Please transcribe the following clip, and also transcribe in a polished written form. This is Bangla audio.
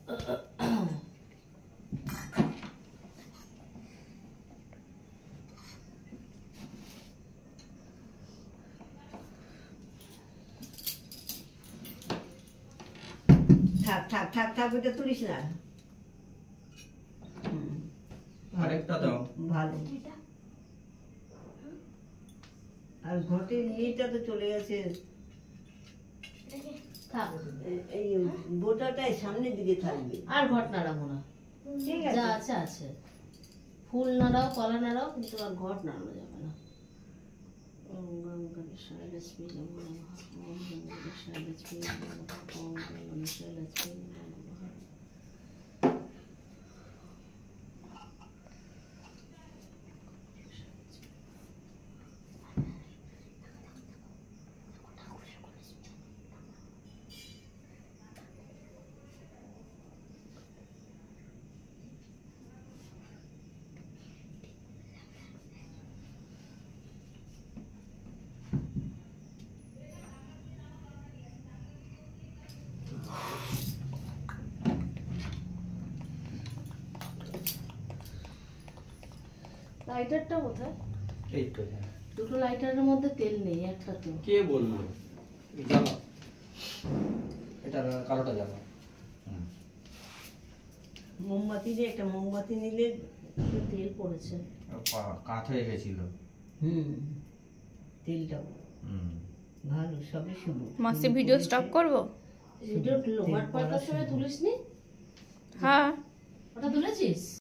থাক থাক থাক থাক, ওটা তুলিস না। আরেকটা দাও। ভালো। আর ঘটের ইয়েটা তো চলে গেছে। এই বোটাটাই সামনের দিকে থাকবে। আর ঘট নাড়াবো না, ঠিক যা আছে। আছে আছে। ফুল নাড়াও, কলা নাড়াও, কিন্তু আর ঘট নাড়ানো যাবে না। ওম গণেশায় লক্ষ্মী নমঃ, ওম গণেশায় লক্ষ্মী নমঃ, ওম গণেশায় লক্ষ্মী নমঃ। লাইটারটা কোথায়? এই তো দুটো লাইটারের মধ্যে তেল নেই, একটা তো। কে বললো? জ্বালা, এটা কালোটা জ্বালা। মোমবাতি দিয়ে একটা মোমবাতি নিলে তেল পড়েছে, কাঠ হয়ে গেছিল। তেলটাও ভালো, সবই শুভ। মাসি ভিডিও স্টপ করবো? ভিডিও লোমাট পাতার সময় তুলিসনি? হ্যাঁ। ওটা তুলেছিস?